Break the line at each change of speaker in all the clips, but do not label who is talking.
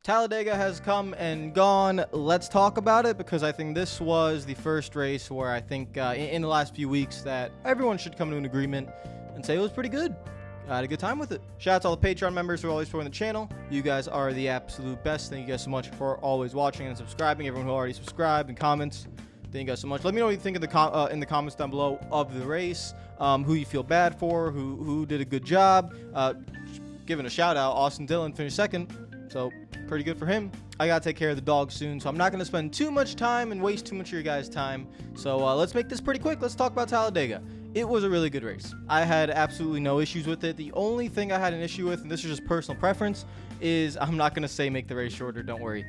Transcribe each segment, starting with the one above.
Talladega has come and gone. Let's talk about it because I think this was the first race where I think in the last few weeks that everyone should come to an agreement and say it was pretty good. I had a good time with it. Shout out to all the Patreon members who are always supporting the channel. You guys are the absolute best. Thank you guys so much for always watching and subscribing. Everyone who already subscribed and comments, thank you guys so much. Let me know what you think of in the comments down below of the race. Who you feel bad for, who did a good job. Giving a shout out, Austin Dillon finished second, so pretty good for him. I gotta take care of the dog soon, so I'm not gonna spend too much time and waste too much of your guys' time. So let's make this pretty quick. Let's talk about Talladega. It was a really good race. I had absolutely no issues with it. The only thing I had an issue with, and this is just personal preference, is I'm not going to say make the race shorter, don't worry.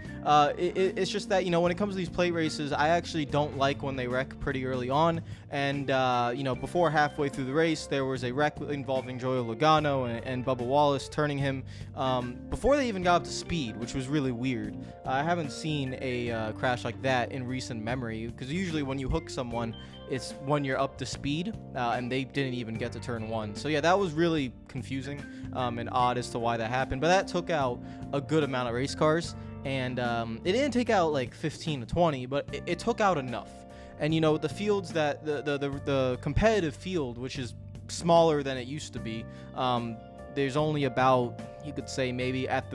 It's just that, when it comes to these plate races, I actually don't like when they wreck pretty early on. And, before halfway through the race, there was a wreck involving Joey Logano and Bubba Wallace turning him before they even got up to speed, which was really weird. I haven't seen a crash like that in recent memory, because usually when you hook someone, it's when you're up to speed, and they didn't even get to turn one. So yeah, that was really confusing and odd as to why that happened. But that took out a good amount of race cars, and it didn't take out like 15 to 20, but it took out enough. And the fields that the competitive field, which is smaller than it used to be, there's only about, you could say maybe at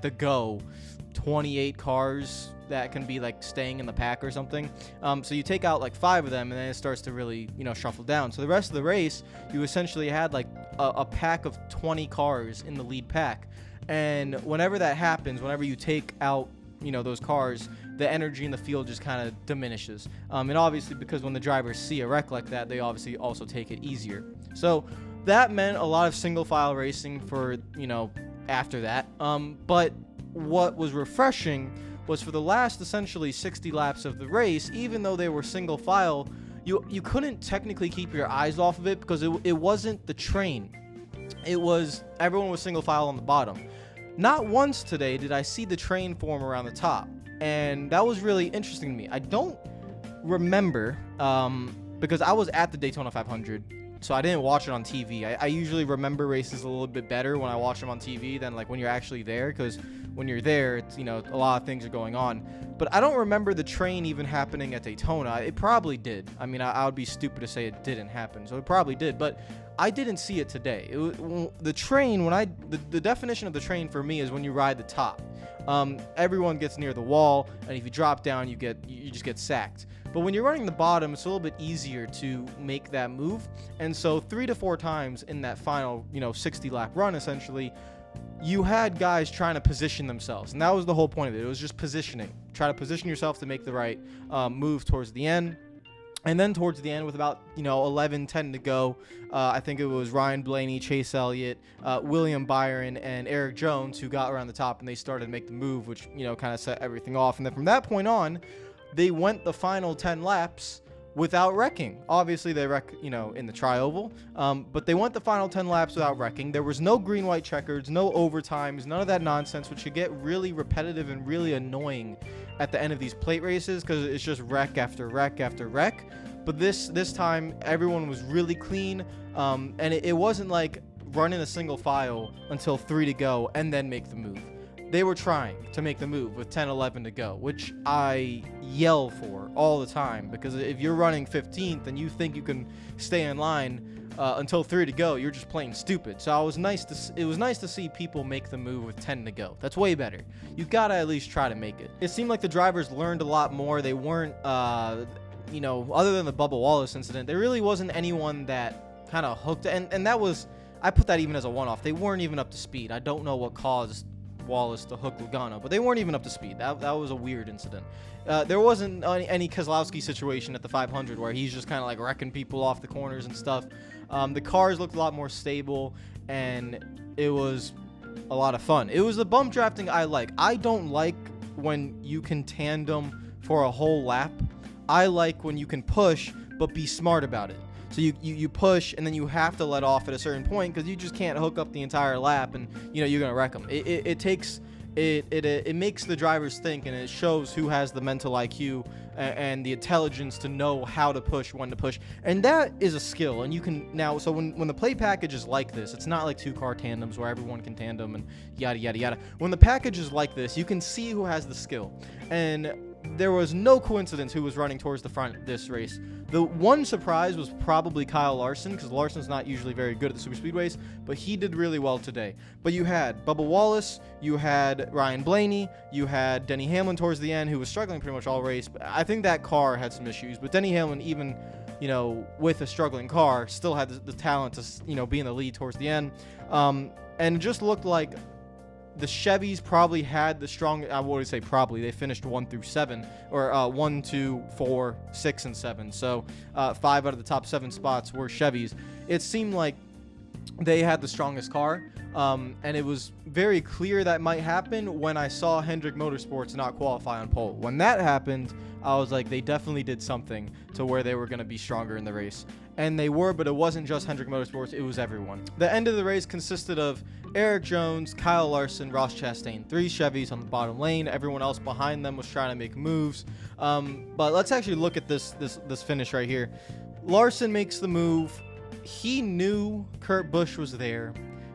the go, 28 cars that can be like staying in the pack or something. So you take out like 5 of them, and then it starts to really shuffle down. So the rest of the race, you essentially had like a pack of 20 cars in the lead pack, and whenever that happens, whenever you take out those cars, the energy in the field just kind of diminishes. And obviously, because when the drivers see a wreck like that, they obviously also take it easier. So that meant a lot of single file racing for after that. But what was refreshing was for the last essentially 60 laps of the race, even though they were single file, you couldn't technically keep your eyes off of it because it wasn't the train. It was everyone was single file on the bottom. Not once today did I see the train form around the top, and that was really interesting to me. I don't remember because I was at the Daytona 500, so I didn't watch it on TV. I usually remember races a little bit better when I watch them on TV than like when you're actually there, because when you're there, it's a lot of things are going on. But I don't remember the train even happening at Daytona. It probably did. I mean, I would be stupid to say it didn't happen, so it probably did. But I didn't see it today. The train, the definition of the train for me is when you ride the top. Everyone gets near the wall, and if you drop down, you just get sacked. But when you're running the bottom, it's a little bit easier to make that move. And so 3 to 4 times in that final 60 lap run, essentially, you had guys trying to position themselves, and that was the whole point of it. It was just positioning. Try to position yourself to make the right move towards the end. And then towards the end, with about 11-10 to go, I think it was Ryan Blaney, Chase Elliott, William Byron, and Eric Jones who got around the top, and they started to make the move, which kind of set everything off. And then from that point on, they went the final 10 laps without wrecking. Obviously, they wreck, in the tri-oval, but they went the final 10 laps without wrecking. There was no green-white checkers, no overtimes, none of that nonsense, which could get really repetitive and really annoying at the end of these plate races because it's just wreck after wreck after wreck. But this time, everyone was really clean, and it wasn't like running a single file until 3 to go and then make the move. They were trying to make the move with 10-11 to go, which I yell for all the time, because if you're running 15th and you think you can stay in line until 3 to go, you're just playing stupid. So it was nice to see people make the move with 10 to go. That's way better. You gotta at least try to make it. It seemed like the drivers learned a lot more. They weren't other than the Bubba Wallace incident, there really wasn't anyone that kind of hooked, and that was, I put that even as a one-off. They weren't even up to speed. I don't know what caused Wallace to hook Logano, but they weren't even up to speed. That was a weird incident. There wasn't any Keselowski situation at the 500 where he's just kind of like wrecking people off the corners and stuff. The cars looked a lot more stable, and it was a lot of fun. It was the bump drafting I like. I don't like when you can tandem for a whole lap. I like when you can push but be smart about it. So you push, and then you have to let off at a certain point because you just can't hook up the entire lap, and you're gonna wreck them. It takes it makes the drivers think, and it shows who has the mental IQ and the intelligence to know how to push, when to push, and that is a skill. And you can now, so when the play package is like this, it's not like 2-car tandems where everyone can tandem and yada yada yada. When the package is like this, you can see who has the skill, and there was no coincidence who was running towards the front this race. The one surprise was probably Kyle Larson, because Larson's not usually very good at the super speedways, but he did really well today. But you had Bubba Wallace, you had Ryan Blaney, you had Denny Hamlin towards the end, who was struggling pretty much all race. But I think that car had some issues, but Denny Hamlin, even with a struggling car, still had the talent to be in the lead towards the end. And it just looked like the Chevys probably had the strong. I would say probably. They finished 1 through 7, or 1, 2, 4, 6, and 7. So 5 out of the top 7 spots were Chevys. It seemed like they had the strongest car, and it was very clear that might happen when I saw Hendrick Motorsports not qualify on pole. When that happened, I was like, they definitely did something to where they were going to be stronger in the race. And they were, but it wasn't just Hendrick Motorsports, it was everyone. The end of the race consisted of Eric Jones, Kyle Larson, Ross Chastain, 3 Chevys on the bottom lane. Everyone else behind them was trying to make moves. But let's actually look at this finish right here. Larson makes the move. He knew Kurt Busch was there,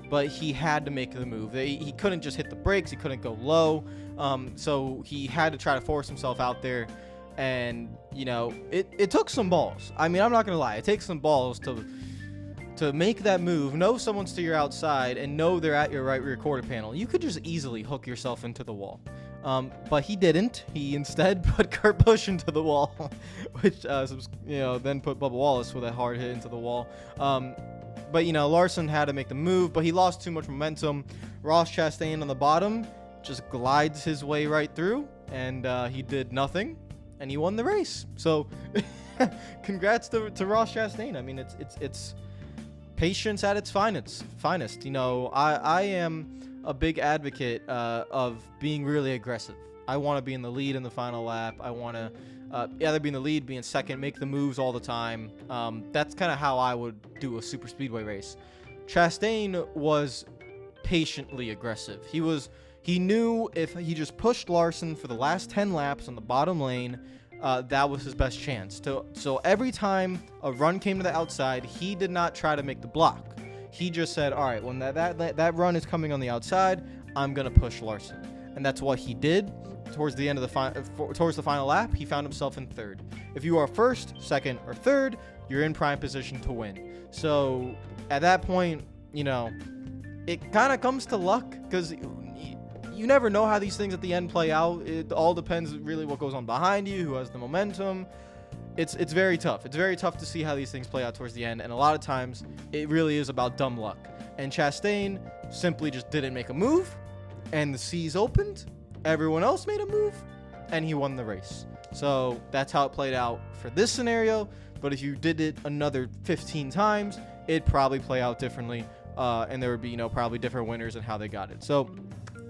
but he had to make the move. He couldn't just hit the brakes. He couldn't go low. So he had to try to force himself out there. And, it took some balls. I mean, I'm not going to lie. It takes some balls to make that move, know someone's to your outside, and know they're at your right rear quarter panel. You could just easily hook yourself into the wall. But he didn't. He instead put Kurt Busch into the wall, which, then put Bubba Wallace with a hard hit into the wall. But, Larson had to make the move, but he lost too much momentum. Ross Chastain on the bottom just glides his way right through, and he did nothing. And he won the race. So, congrats to Ross Chastain. I mean, it's patience at its finest. I am a big advocate of being really aggressive. I want to be in the lead in the final lap. I want to either be in the lead, be in second, make the moves all the time. That's kind of how I would do a super speedway race. Chastain was patiently aggressive. He knew if he just pushed Larson for the last 10 laps on the bottom lane, that was his best chance. So every time a run came to the outside, he did not try to make the block. He just said, all right, when that run is coming on the outside, I'm going to push Larson. And that's what he did. Towards the end of towards the final lap, he found himself in third. If you are first, second, or third, you're in prime position to win. So at that point, it kind of comes to luck, because you never know how these things at the end play out. It all depends really what goes on behind you, who has the momentum. It's very tough. It's very tough to see how these things play out towards the end, and a lot of times it really is about dumb luck. And Chastain simply just didn't make a move, and the seas opened. Everyone else made a move, and he won the race. So that's how it played out for this scenario. But if you did it another 15 times, it'd probably play out differently, and there would be probably different winners and how they got it. So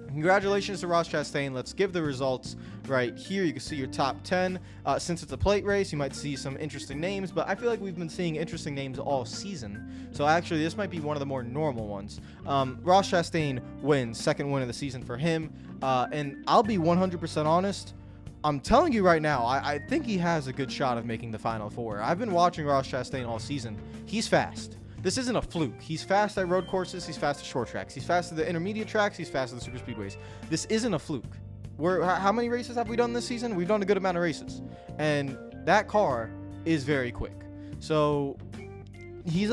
congratulations to Ross Chastain. Let's give the results right here. You can see your top 10. Since it's a plate race, you might see some interesting names, but I feel like we've been seeing interesting names all season. So actually, this might be one of the more normal ones. Ross Chastain wins, second win of the season for him. And I'll be 100% honest. I'm telling you right now, I think he has a good shot of making the Final Four. I've been watching Ross Chastain all season. He's fast. This isn't a fluke. He's fast at road courses. He's fast at short tracks. He's fast at the intermediate tracks. He's fast at the super speedways. This isn't a fluke. How many races have we done this season? We've done a good amount of races. And that car is very quick. So he's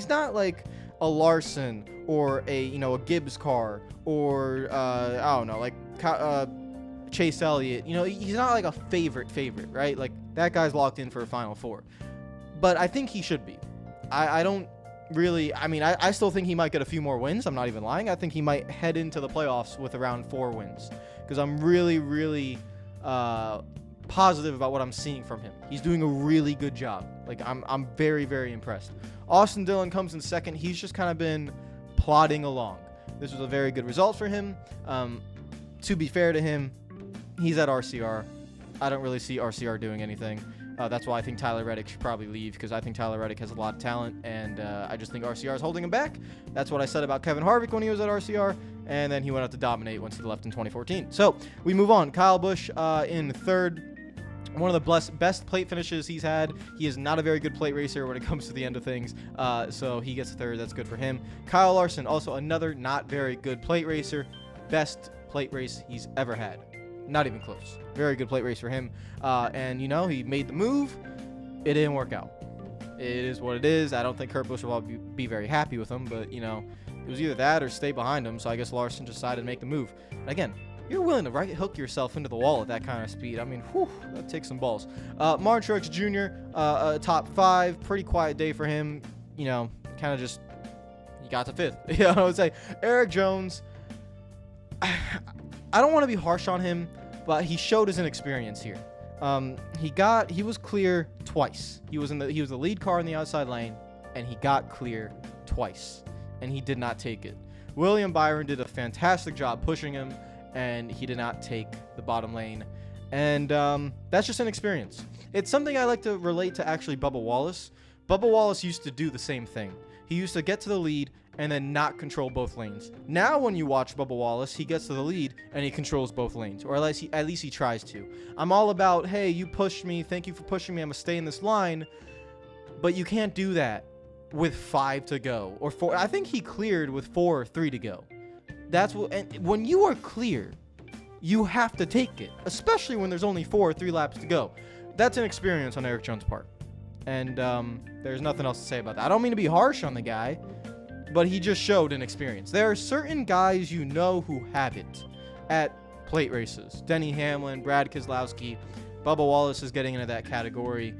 not like a Larson or a Gibbs car or I don't know, like Chase Elliott. He's not like a favorite, right? Like that guy's locked in for a Final Four. But I think he should be. I don't really, I still think he might get a few more wins. I'm not even lying. I think he might head into the playoffs with around 4 wins, because I'm really, really positive about what I'm seeing from him. He's doing a really good job. Like, I'm very, very impressed. Austin Dillon comes in second. He's just kind of been plodding along. This was a very good result for him. To be fair to him, he's at RCR. I don't really see RCR doing anything. That's why I think Tyler Reddick should probably leave, because I think Tyler Reddick has a lot of talent, and I just think RCR is holding him back. That's what I said about Kevin Harvick when he was at RCR, and then he went out to dominate once he left in 2014. So we move on. Kyle Busch in third. One of the best plate finishes he's had. He is not a very good plate racer when it comes to the end of things, so he gets third. That's good for him. Kyle Larson, also another not very good plate racer. Best plate race he's ever had. Not even close. Very good plate race for him. And, he made the move. It didn't work out. It is what it is. I don't think Kurt Busch will be very happy with him, but, it was either that or stay behind him, so I guess Larson decided to make the move. And again, you're willing to hook yourself into the wall at that kind of speed. I mean, that takes some balls. Martin Truex Jr., top 5. Pretty quiet day for him. Kind of just, he got to 5th. I would say Eric Jones, I don't want to be harsh on him, but he showed his inexperience here. He was clear twice. He was the lead car in the outside lane, and he got clear twice, and he did not take it. William Byron did a fantastic job pushing him, and he did not take the bottom lane. And that's just an experience. It's something I like to relate to actually Bubba Wallace. Bubba Wallace used to do the same thing. He used to get to the lead and then not control both lanes. Now when you watch Bubba Wallace, he gets to the lead and he controls both lanes, or at least he tries to. I'm all about, hey, you pushed me. Thank you for pushing me. I'm going to stay in this line. But you can't do that with 5 to go or 4. I think he cleared with 4 or 3 to go. And when you are clear, you have to take it, especially when there's only 4 or 3 laps to go. That's an experience on Eric Jones' part. And there's nothing else to say about that. I don't mean to be harsh on the guy, but he just showed an experience. There are certain guys who have it at plate races. Denny Hamlin, Brad Keselowski, Bubba Wallace is getting into that category.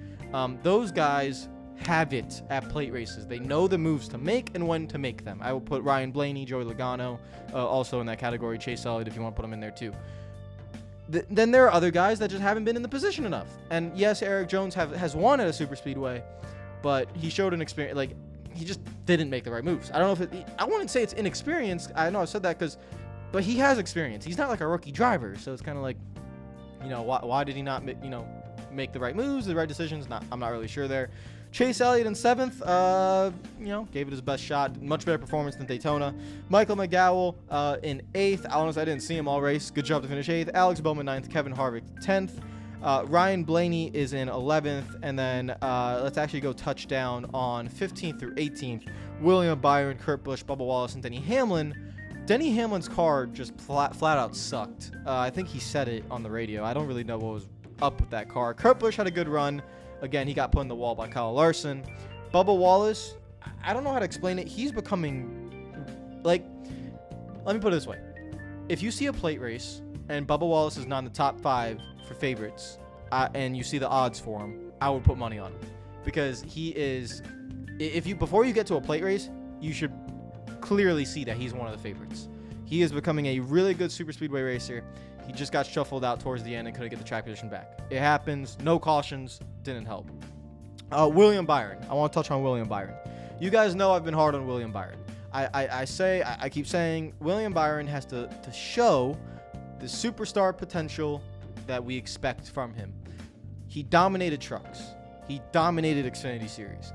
Those guys have it at plate races. They know the moves to make and when to make them. I will put Ryan Blaney, Joey Logano also in that category. Chase Elliott, if you want to put him in there too. Then there are other guys that just haven't been in the position enough. And yes, Eric Jones has won at a super speedway, but he showed an experience. Like, he just didn't make the right moves. I don't know if I wouldn't say it's inexperienced. I know I said that but he has experience. He's not like a rookie driver, so it's kind of like, why did he not make the right moves, the right decisions? I'm not really sure there. Chase Elliott in 7th, gave it his best shot. Much better performance than Daytona. Michael McDowell in 8th. Honestly, I didn't see him all race. Good job to finish 8th. Alex Bowman 9th. Kevin Harvick 10th. Ryan Blaney is in 11th. And then let's actually go touchdown on 15th through 18th. William Byron, Kurt Busch, Bubba Wallace, and Denny Hamlin. Denny Hamlin's car just flat out sucked. I think he said it on the radio. I don't really know what was up with that car. Kurt Busch had a good run. Again, he got put in the wall by Kyle Larson. Bubba Wallace, I don't know how to explain it. He's becoming, let me put it this way. If you see a plate race and Bubba Wallace is not in the top 5 for favorites, and you see the odds for him, I would put money on him. Because he is, before you get to a plate race, you should clearly see that he's one of the favorites. He is becoming a really good super speedway racer. He just got shuffled out towards the end and couldn't get the track position back. It happens. No cautions. Didn't help. William Byron. I want to touch on William Byron. You guys know I've been hard on William Byron. I keep saying William Byron has to show the superstar potential that we expect from him. He dominated trucks. He dominated Xfinity Series.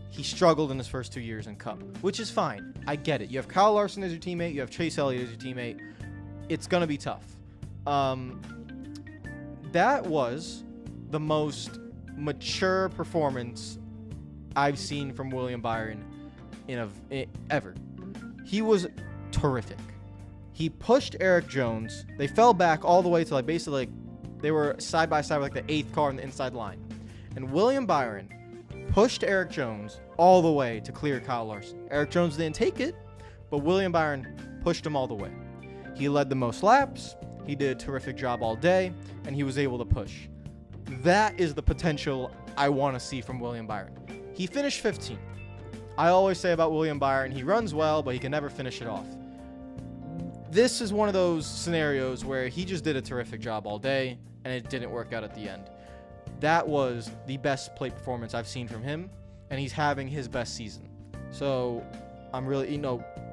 He struggled in his first 2 years in Cup, which is fine. I get it. You have Kyle Larson as your teammate. You have Chase Elliott as your teammate. It's going to be tough. That was the most mature performance I've seen from William Byron ever. He was terrific. He pushed Eric Jones. They fell back all the way to they were side by side with the 8th car in the inside line. And William Byron pushed Eric Jones all the way to clear Kyle Larson. Eric Jones didn't take it, but William Byron pushed him all the way. He led the most laps. He did a terrific job all day, and he was able to push. That is the potential I want to see from William Byron. He finished 15th. I always say about William Byron, he runs well, but he can never finish it off. This is one of those scenarios where he just did a terrific job all day, and it didn't work out at the end. That was the best plate performance I've seen from him, and he's having his best season. So I'm really,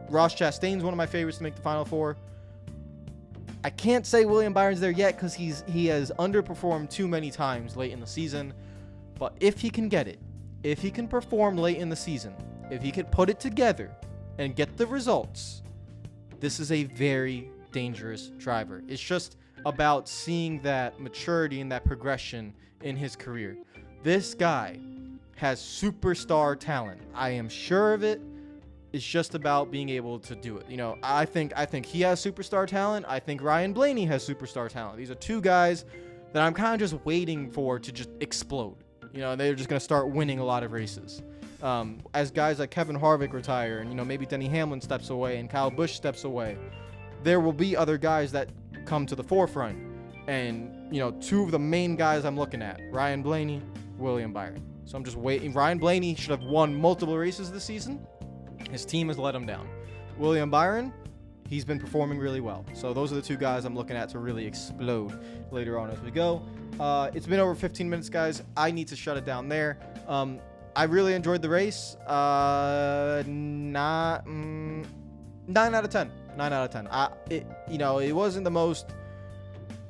Ross Chastain's one of my favorites to make the Final Four. I can't say William Byron's there yet because he has underperformed too many times late in the season. But if he can get it, if he can perform late in the season, if he can put it together and get the results, this is a very dangerous driver. It's just about seeing that maturity and that progression in his career. This guy has superstar talent. I am sure of it. It's just about being able to do it. I think he has superstar talent. I think Ryan Blaney has superstar talent. These are two guys that I'm kind of just waiting for to just explode. They're just going to start winning a lot of races. As guys like Kevin Harvick retire and, maybe Denny Hamlin steps away and Kyle Busch steps away, there will be other guys that come to the forefront. And, two of the main guys I'm looking at, Ryan Blaney, William Byron. So I'm just waiting. Ryan Blaney should have won multiple races this season. His team has let him down. William Byron, he's been performing really well. So those are the two guys I'm looking at to really explode later on as we go. It's been over 15 minutes, guys. I need to shut it down there. I really enjoyed the race. 9 out of 10. 9 out of 10. It wasn't the most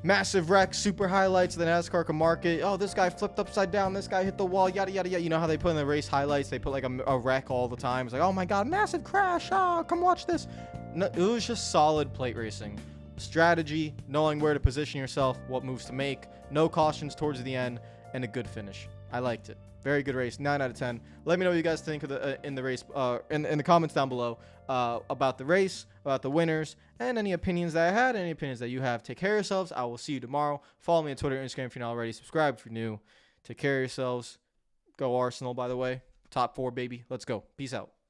massive wreck, super highlights the NASCAR can market. Oh, this guy flipped upside down. This guy hit the wall, yada, yada, yada. You know how they put in the race highlights? They put like a wreck all the time. It's like, oh my God, massive crash. Oh, come watch this. No, it was just solid plate racing. Strategy, knowing where to position yourself, what moves to make, no cautions towards the end, and a good finish. I liked it. Very good race. 9 out of 10. Let me know what you guys think of in the race, in the comments down below, about the race, about the winners, and any opinions that I had, any opinions that you have. Take care of yourselves. I will see you tomorrow. Follow me on Twitter and Instagram if you're not already. Subscribe if you're new. Take care of yourselves. Go Arsenal, by the way. Top 4, baby. Let's go. Peace out.